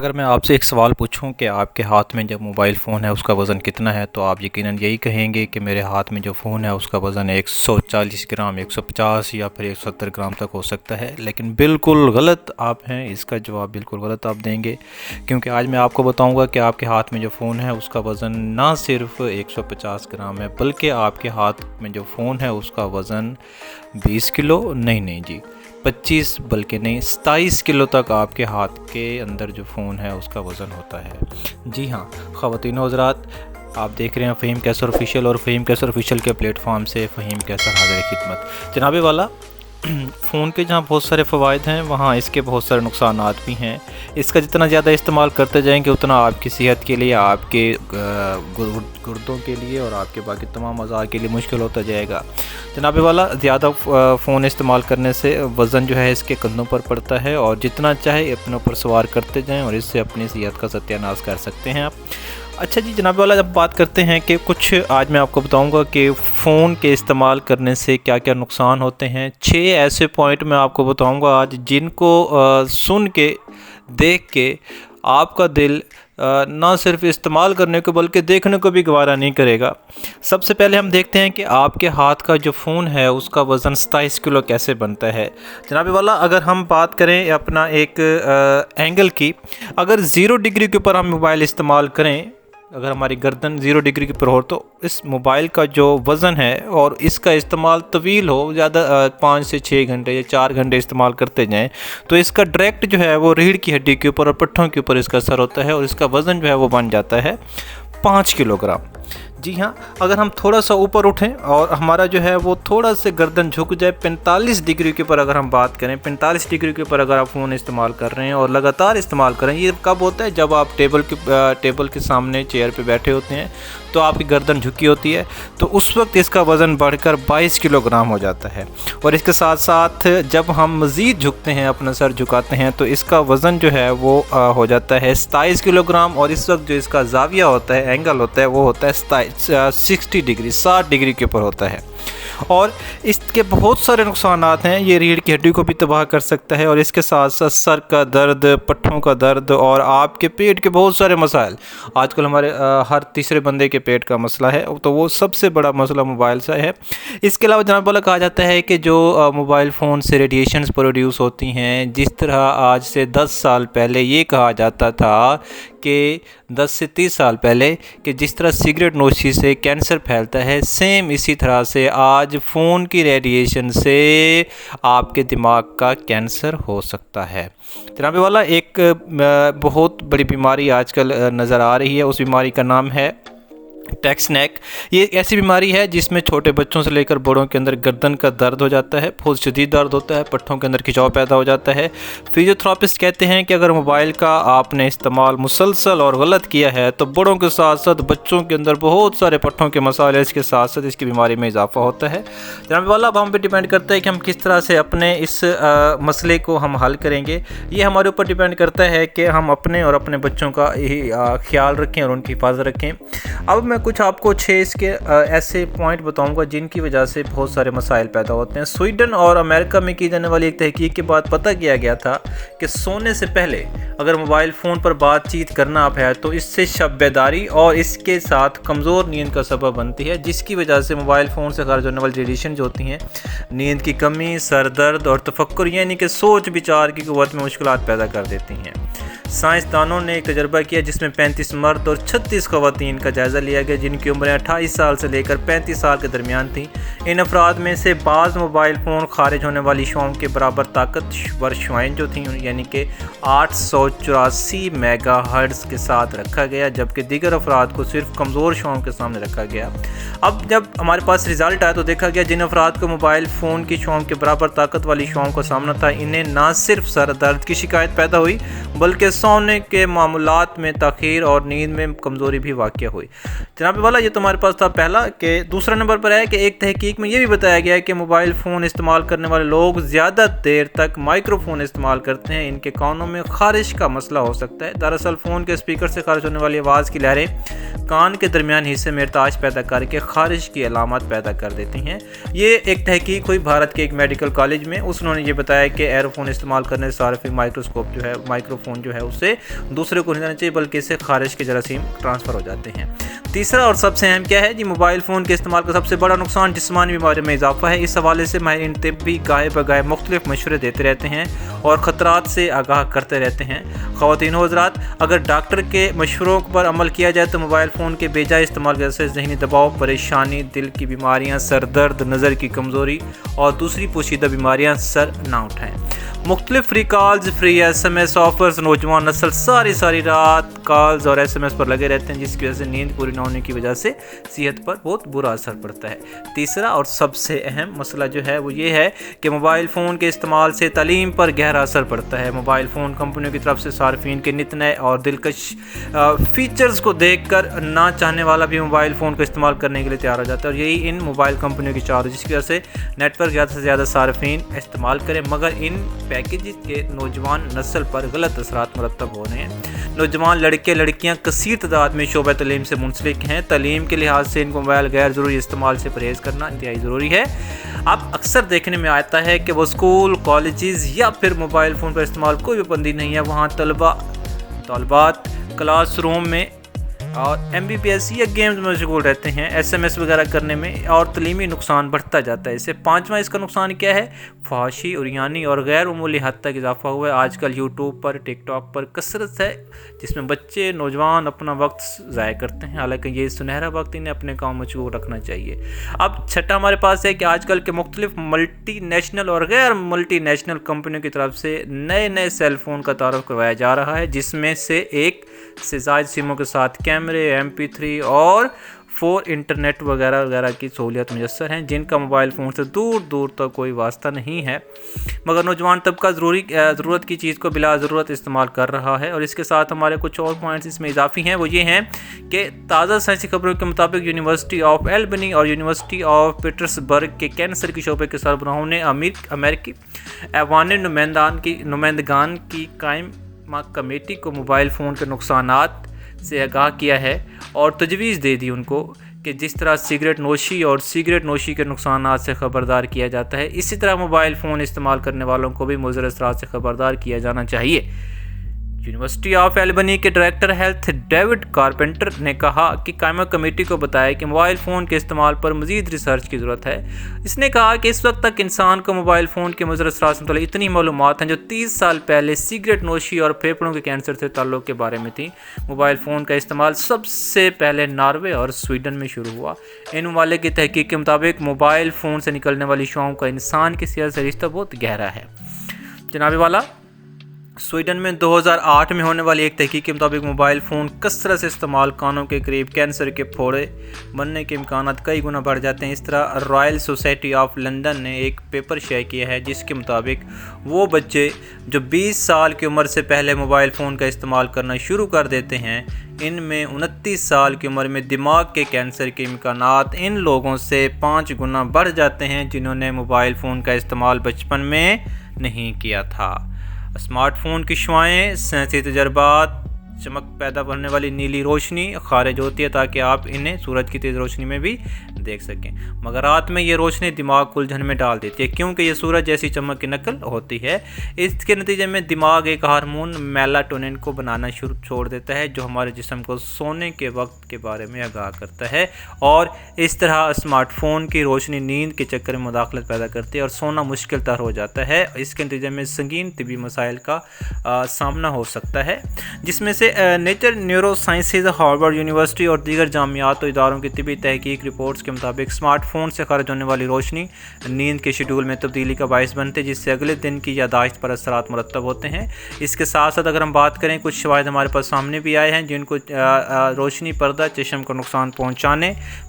اگر میں آپ سے ایک سوال پوچھوں کہ آپ کے ہاتھ میں جب موبائل فون ہے اس کا وزن کتنا ہے تو آپ یقیناً یہی کہیں گے کہ میرے ہاتھ میں جو فون ہے اس کا وزن 140 گرام 150 یا پھر 170 گرام تک ہو سکتا ہے، لیکن بالکل غلط آپ ہیں۔ اس کا جواب بالکل غلط آپ دیں گے، کیونکہ آج میں آپ کو بتاؤں گا کہ آپ کے ہاتھ میں جو فون ہے اس کا وزن نہ صرف 150 گرام ہے، بلکہ آپ کے ہاتھ میں جو فون ہے اس کا وزن 20 کلو نہیں جی 25 بلکہ نہیں 27 کلو تک آپ کے ہاتھ کے اندر جو فون ہے اس کا وزن ہوتا ہے۔ جی ہاں خواتین و حضرات، آپ دیکھ رہے ہیں فہیم کیسر آفیشیل، اور فہیم کیسر آفیشیل کے پلیٹ فارم سے فہیم کیسر حاضر خدمت۔ جناب والا، فون کے جہاں بہت سارے فوائد ہیں وہاں اس کے بہت سارے نقصانات بھی ہیں۔ اس کا جتنا زیادہ استعمال کرتے جائیں گے اتنا آپ کی صحت کے لیے، آپ کے گردوں کے لیے اور آپ کے باقی تمام اعضاء کے لیے مشکل ہوتا جائے گا۔ جناب والا، زیادہ فون استعمال کرنے سے وزن جو ہے اس کے کندھوں پر پڑتا ہے، اور جتنا چاہے اپنے اوپر سوار کرتے جائیں اور اس سے اپنی صحت کا ستیہ ناش کر سکتے ہیں آپ۔ اچھا جی جناب والا، جب بات کرتے ہیں کہ کچھ آج میں آپ کو بتاؤں گا کہ فون کے استعمال کرنے سے کیا کیا نقصان ہوتے ہیں۔ 6 ایسے پوائنٹ میں آپ کو بتاؤں گا آج، جن کو سن کے دیکھ کے آپ کا دل نہ صرف استعمال کرنے کو بلکہ دیکھنے کو بھی گوارا نہیں کرے گا۔ سب سے پہلے ہم دیکھتے ہیں کہ آپ کے ہاتھ کا جو فون ہے اس کا وزن 27 کلو کیسے بنتا ہے۔ جناب والا، اگر ہم بات کریں اپنا ایک اینگل کی، اگر 0 ڈگری کے اوپر ہم موبائل استعمال کریں، اگر ہماری گردن 0 ڈگری کے اوپر ہو تو اس موبائل کا جو وزن ہے اور اس کا استعمال طویل ہو، زیادہ 5 سے 6 گھنٹے یا 4 گھنٹے استعمال کرتے جائیں، تو اس کا ڈائریکٹ جو ہے وہ ریڑھ کی ہڈی کے اوپر اور پٹھوں کے اوپر اس کا اثر ہوتا ہے، اور اس کا وزن جو ہے وہ بن جاتا ہے 5 کلو گرام۔ جی ہاں، اگر ہم تھوڑا سا اوپر اٹھیں اور ہمارا جو ہے وہ تھوڑا سا گردن جھک جائے 45 ڈگری کے اوپر، اگر ہم بات کریں 45 ڈگری کے اوپر اگر آپ فون استعمال کر رہے ہیں اور لگاتار استعمال کریں، یہ کب ہوتا ہے؟ جب آپ ٹیبل کے سامنے چیئر پہ بیٹھے ہوتے ہیں تو آپ کی گردن جھکی ہوتی ہے، تو اس وقت اس کا وزن بڑھ کر 22 کلو گرام ہو جاتا ہے۔ اور اس کے ساتھ ساتھ جب ہم مزید جھکتے ہیں، اپنا سر جھکاتے ہیں، تو اس کا وزن جو ہے وہ ہو جاتا ہے 27 کلو گرام، اور اس وقت جو اس کا زاویہ ہوتا ہے، اینگل ہوتا ہے، وہ ہوتا ہے 60 ڈگری 60 ڈگری کے اوپر ہوتا ہے۔ اور اس کے بہت سارے نقصانات ہیں، یہ ریڑھ کی ہڈی کو بھی تباہ کر سکتا ہے، اور اس کے ساتھ ساتھ سر کا درد، پٹھوں کا درد اور آپ کے پیٹ کے بہت سارے مسائل۔ آج کل ہمارے ہر تیسرے بندے کے پیٹ کا مسئلہ ہے، تو وہ سب سے بڑا مسئلہ موبائل سے ہے۔ اس کے علاوہ جناب والا، کہا جاتا ہے کہ جو موبائل فون سے ریڈیشنز پروڈیوس ہوتی ہیں، جس طرح آج سے 10 سال پہلے یہ کہا جاتا تھا کہ 10 سے 30 سال پہلے کہ جس طرح سگریٹ نوشی سے کینسر پھیلتا ہے، سیم اسی طرح سے آج فون کی ریڈیشن سے آپ کے دماغ کا کینسر ہو سکتا ہے۔ جناب والا، ایک بہت بڑی بیماری آج کل نظر آ رہی ہے، اس بیماری کا نام ہے ٹیکس نیک۔ یہ ایک ایسی بیماری ہے جس میں چھوٹے بچوں سے لے کر بڑوں کے اندر گردن کا درد ہو جاتا ہے، بہت شدید درد ہوتا ہے، پٹھوں کے اندر کھچاؤ پیدا ہو جاتا ہے۔ فزیوتھراپسٹ کہتے ہیں کہ اگر موبائل کا آپ نے استعمال مسلسل اور غلط کیا ہے تو بڑوں کے ساتھ ساتھ بچوں کے اندر بہت سارے پٹھوں کے مسائل، اس کے ساتھ ساتھ اس کی بیماری میں اضافہ ہوتا ہے۔ جناب والا، اب ہم پہ ڈیپینڈ کرتا ہے کہ ہم کس طرح سے اپنے اس مسئلے کو ہم حل کریں گے۔ یہ ہمارے اوپر ڈیپینڈ کرتا ہے کہ ہم اپنے اور اپنے بچوں کا خیال رکھیں اور ان کی حفاظت رکھیں۔ اب میں کچھ آپ کو 6 اس کے ایسے پوائنٹ بتاؤں گا جن کی وجہ سے بہت سارے مسائل پیدا ہوتے ہیں۔ سویڈن اور امریکہ میں کی جانے والی ایک تحقیق کے بعد پتہ کیا گیا تھا کہ سونے سے پہلے اگر موبائل فون پر بات چیت کرنا آپ ہے تو اس سے شب بیداری اور اس کے ساتھ کمزور نیند کا سبب بنتی ہے، جس کی وجہ سے موبائل فون سے خارج ہونے والی ریڈیشن جو ہوتی ہیں نیند کی کمی، سر درد اور تفکر یعنی کہ سوچ بچار کی قوت میں مشکلات پیدا کر دیتی ہیں۔ سائنسدانوں نے ایک تجربہ کیا جس میں 35 مرد اور 36 خواتین کا جائزہ لیا گیا، جن کی عمریں 28 سال سے لے کر 35 سال کے درمیان تھیں۔ ان افراد میں سے بعض موبائل فون خارج ہونے والی شعاؤں کے برابر طاقتور شعائیں جو تھیں یعنی کہ 884 میگا ہرٹز کے ساتھ رکھا گیا، جبکہ دیگر افراد کو صرف کمزور شعاؤں کے سامنے رکھا گیا۔ اب جب ہمارے پاس رزلٹ آیا تو دیکھا گیا جن افراد کو موبائل فون کی شعاؤں کے برابر طاقت والی شعاؤں کا سامنا تھا، انہیں نہ صرف سر درد کی شکایت پیدا ہوئی بلکہ سونے کے معمولات میں تاخیر اور نیند میں کمزوری بھی واقع ہوئی۔ جناب والا، یہ تمہارے پاس تھا پہلا۔ کہ دوسرا نمبر پر ہے کہ ایک تحقیق میں یہ بھی بتایا گیا ہے کہ موبائل فون استعمال کرنے والے لوگ زیادہ دیر تک مائکرو فون استعمال کرتے ہیں، ان کے کانوں میں خارش کا مسئلہ ہو سکتا ہے۔ دراصل فون کے اسپیکر سے خارج ہونے والی آواز کی لہریں کان کے درمیان حصے میں ارتعاش پیدا کر کے خارش کی علامات پیدا کر دیتی ہیں۔ یہ ایک تحقیق ہوئی بھارت کے ایک میڈیکل کالج میں، انہوں نے یہ بتایا کہ ایئر فون استعمال کرنے سے صارفین مائکرو فون جو ہے उसे दूसरे को नहीं देना चाहिए, बल्कि इससे खारिश के जरासीम ट्रांसफ़र हो जाते हैं। तीसरा और सबसे अहम क्या है जी, मोबाइल फ़ोन के इस्तेमाल का सबसे बड़ा नुकसान जिस्मानी बीमारी में इजाफा है। इस हवाले से माहिरीन तिब भी गाहे बगाहे मुख्तलिफ मशवरे देते रहते हैं और ख़तरात से आगाह करते रहते हैं। ख़वातीन व हज़रात, अगर डॉक्टर के मशवरों पर अमल किया जाए तो मोबाइल फ़ोन के बेजाय इस्तेमाल की वजह से ज़हनी दबाव, परेशानी, दिल की बीमारियाँ, सर दर्द, नज़र की कमज़ोरी और दूसरी पोशीदा बीमारियाँ सर ना उठाएँ। मुख्तलिफ free calls, free SMS offers, नौजवान नस्ल सारी रात कॉल्स और SMS पर लगे रहते हैं, जिसकी वजह से नींद पूरी ना होने की वजह से सेहत पर बहुत बुरा असर पड़ता है। तीसरा और सबसे अहम मसला जो है वो ये है कि मोबाइल फ़ोन के इस्तेमाल से तालीम पर गहरा असर पड़ता है। मोबाइल फ़ोन कंपनियों की तरफ से सार्फिन के नित नए और दिलकश फीचर्स को देख कर ना चाहने वाला भी मोबाइल फ़ोन का इस्तेमाल करने के लिए तैयार हो जाता है, और यही इन मोबाइल कंपनियों की चाल है, जिसकी वजह से नेटवर्क ज़्यादा से ज़्यादा सार्फिन इस्तेमाल करें, मगर इन पैकेज के नौजवान नस्ल पर गलत असरात मुरतब हो रहे हैं। नौजवान लड़के लड़कियां कसीर तादाद में शोबे तालीम से मुंसलिक हैं। तालीम के लिहाज से इनको मोबाइल गैर ज़रूरी इस्तेमाल से परहेज़ करना इंतहाई ज़रूरी है। अब अक्सर देखने में आता है कि वो स्कूल, कॉलेजेस या फिर मोबाइल फ़ोन पर इस्तेमाल कोई भी पाबंदी नहीं है, वहाँ तलबात क्लासरूम में और MBBS या गेम्स में मशगूल रहते हैं, SMS वगैरह करने में, और तलीमी नुकसान बढ़ता जाता है। इससे पांचवा इसका नुकसान क्या है, फहाशी, उरियानी और गैर मामूली हद तक इजाफा हुआ है। आजकल यूट्यूब पर, टिकटॉक पर कसरत है जिसमें बच्चे, नौजवान अपना वक्त ज़ाय करते हैं, हालांकि ये सुनहरा वक्त इन्हें अपने काम में मशगूल रखना चाहिए। अब छठा हमारे पास है कि आजकल के मुख्तलिफ मल्टी नेशनल और गैर मल्टी नेशनल कंपनियों की तरफ से नए नए सेल फ़ोन का तारुफ करवाया जा रहा है, जिसमें से एक से ज़ायद सिमों के साथ कैमरे, MP3 और 4 इंटरनेट वगैरह की सहूलियत मुयस्सर हैं, जिनका मोबाइल फ़ोन से दूर दूर तक कोई वास्ता नहीं है, मगर नौजवान तबका ज़रूरत की चीज़ को बिला ज़रूरत इस्तेमाल कर रहा है। और इसके साथ हमारे कुछ और पॉइंट्स इसमें इजाफी हैं, वो ये हैं कि ताज़ा साइंसी खबरों के मुताबिक यूनिवर्सिटी ऑफ एल्बनी और यूनिवर्सिटी ऑफ पीटर्सबर्ग के कैंसर के शोबे के सरबराहों ने अमेरिकी ऐवान नुमाइंदगान की कायम कमेटी को मोबाइल फ़ोन के नुकसानात से आगाह किया है और तजवीज़ दे दी उनको कि जिस तरह सिगरेट नोशी के नुकसानात से ख़बरदार किया जाता है, इसी तरह मोबाइल फ़ोन इस्तेमाल करने वालों को भी मुज़र असरात से ख़बरदार किया जाना चाहिए। यूनिवर्सिटी ऑफ एल्बनी के डायरेक्टर हेल्थ डेविड कारपेंटर ने कहा कि कायमा कमेटी को बताया कि मोबाइल फ़ोन के इस्तेमाल पर मज़ीद रिसर्च की ज़रूरत है। इसने कहा कि इस वक्त तक इंसान को मोबाइल फ़ोन के मुज़र असरात से मुतल्लिक़ इतनी मालूमात हैं जो 30 साल पहले सिगरेट नोशी और फेफड़ों के कैंसर से ताल्लुक़ के बारे में थी। मोबाइल फ़ोन का इस्तेमाल सबसे पहले नॉर्वे और स्वीडन में शुरू हुआ। इन ममालिक की तहकीक के मुताबिक मोबाइल फ़ोन से निकलने वाली शुआओं का इंसान की सेहत से रिश्ता बहुत गहरा है। जनाबे वाला, स्वीडन में 2008 में होने वाली एक तहकीक के मुताबिक मोबाइल फ़ोन कसरत से इस्तेमाल कानों के करीब कैंसर के फोड़े बनने के इम्कानात कई गुना बढ़ जाते हैं। इस तरह रॉयल सोसाइटी ऑफ लंदन ने एक पेपर शेयर किया है जिसके मुताबिक वो बच्चे जो 20 साल की उम्र से पहले मोबाइल फ़ोन का इस्तेमाल करना शुरू कर देते हैं, इनमें 29 साल की उम्र में दिमाग के कैंसर के इम्कानात इन लोगों से 5 गुना बढ़ जाते हैं जिन्होंने मोबाइल फ़ोन का इस्तेमाल बचपन में नहीं किया था। स्मार्टफोन की शुआएँ, सेंसी तजर्बात, चमक पैदा करने वाली नीली रोशनी खारिज होती है ताकि आप इन्हें सूरज की तेज़ रोशनी में भी देख सकें, मगर रात में ये रोशनी दिमाग को उलझन में डाल देती है क्योंकि ये सूरज जैसी चमक की नकल होती है। इसके नतीजे में दिमाग एक हार्मोन मेलाटोनिन को बनाना छोड़ देता है जो हमारे जिस्म को सोने के वक्त के बारे में आगाह करता है, और इस तरह स्मार्टफोन की रोशनी नींद के चक्कर में मुदाखलत पैदा करती है और सोना मुश्किल तर हो जाता है। इसके नतीजे में संगीन तिबी मसाइल का सामना हो सकता है, जिसमें से nature neuro sciences, Harvard university और दीगर जामियात और इदारों की तिबी तहकीक रिपोर्ट्स के मुताबिक स्मार्टफोन से खारिज होने वाली रोशनी नींद के शेड्यूल में तब्दीली का बायस बनते हैं, जिससे अगले दिन की यादाश्त पर असरात मुरतब होते हैं। इसके साथ साथ अगर हम बात करें, कुछ शवाहिद हमारे पास सामने भी आए हैं जिनको रोशनी पर्दा चश्म को नुकसान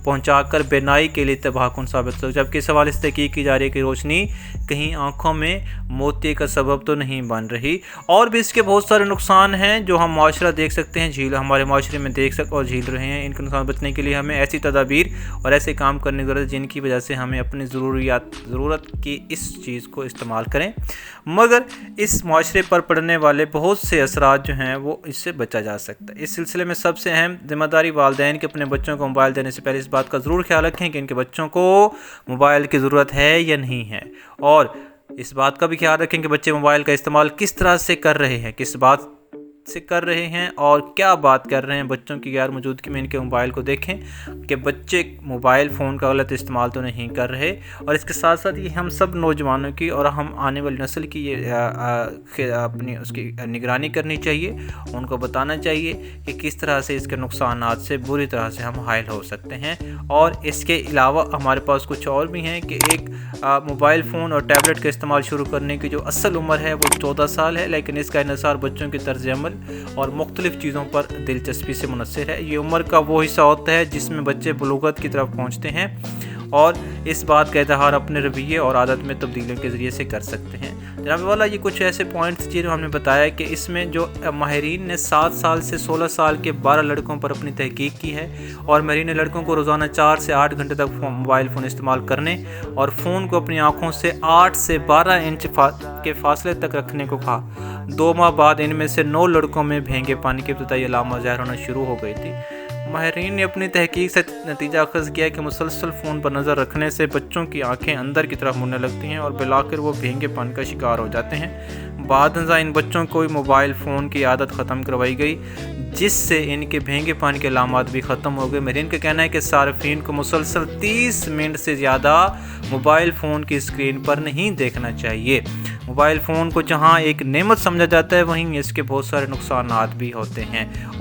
पहुँचाकर बेनाई के लिए तबाहकुन साबित हो, जबकि इस हवाले से तहकीक की जा रही है कि रोशनी कहीं आँखों में मोती का सबब तो नहीं बन रही। और भी इसके बहुत सारे नुकसान हैं जो हम माशरा देख सकते हैं, हमारे माशरे में देख सकते और झील रहे हैं। इनके नुकसान बचने के लिए हमें ऐसी तदाबीर और ऐसे काम करने की ज़रूरत है जिनकी वजह से हमें अपनी ज़रूरत की इस चीज़ को इस्तेमाल करें, मगर इस माशरे पर पड़ने वाले बहुत से असरात जो हैं वो इससे बचा जा सकता है। इस सिलसिले में सबसे अहम जिम्मेदारी वालिदैन की अपने बच्चों को मोबाइल देने से पहले इस बात का ज़रूर ख्याल रखें कि इनके बच्चों को मोबाइल की ज़रूरत है या नहीं है, और इस बात का भी ख्याल रखें कि बच्चे मोबाइल का इस्तेमाल किस तरह से कर रहे हैं, किस बात से कर रहे हैं और क्या बात कर रहे हैं। बच्चों की गैर मौजूदगी में इनके मोबाइल को देखें कि बच्चे मोबाइल फ़ोन का गलत इस्तेमाल तो नहीं कर रहे। और इसके साथ साथ ये हम सब नौजवानों की और हम आने वाली नस्ल की ये अपनी उसकी निगरानी करनी चाहिए। उनको बताना चाहिए कि किस तरह से इसके नुकसानात से बुरी तरह से हम हायल हो सकते हैं। और इसके अलावा हमारे पास कुछ और भी हैं कि एक मोबाइल फ़ोन और टैबलेट का इस्तेमाल शुरू करने की जो असल उम्र है वो 14 साल है, लेकिन इसका इन्हिसार बच्चों के तर्ज अमल और मुख्तलिफ़ चीज़ों पर दिलचस्पी से मुनहसर है। ये उम्र का वो हिस्सा होता है जिसमें बच्चे बलूगत की तरफ पहुँचते हैं और इस बात का इज़हार अपने रवैये और आदत में तब्दीलियों के ज़रिए से कर सकते हैं। जनाब वाला, ये कुछ ऐसे पॉइंट्स जो हमने बताया कि इसमें जो माहिरीन ने 7 साल से 16 साल के 12 लड़कों पर अपनी तहकीक की है और माहिरीन ने लड़कों को रोज़ाना 4 से 8 घंटे तक मोबाइल फ़ोन इस्तेमाल करने और फ़ोन को अपनी आँखों से 8 से 12 इंच के फासले तक रखने को कहा। 2 माह बाद इनमें से 9 लड़कों में भेंगे पानी की इब्तदाई अलामत ज़ाहिर होना शुरू हो गई थी। माहिरीन ने अपनी तहकीक से नतीजा अखज़ किया कि मुसलसल फ़ोन पर नज़र रखने से बच्चों की आंखें अंदर की तरफ मुड़ने लगती हैं और बिलाकर वो भेंगे पानी का शिकार हो जाते हैं। बादनज़ा इन बच्चों को मोबाइल फ़ोन की आदत ख़त्म करवाई गई, जिससे इनके भेंगे पानी के अलामात भी ख़त्म हो गए। माहिरीन का कहना है कि सार्फिन को मुसलसल 30 मिनट से ज़्यादा मोबाइल फ़ोन की स्क्रीन पर नहीं देखना चाहिए। मोबाइल फ़ोन को जहाँ एक नेमत समझा जाता है, वहीं इसके बहुत सारे नुकसानात भी होते हैं।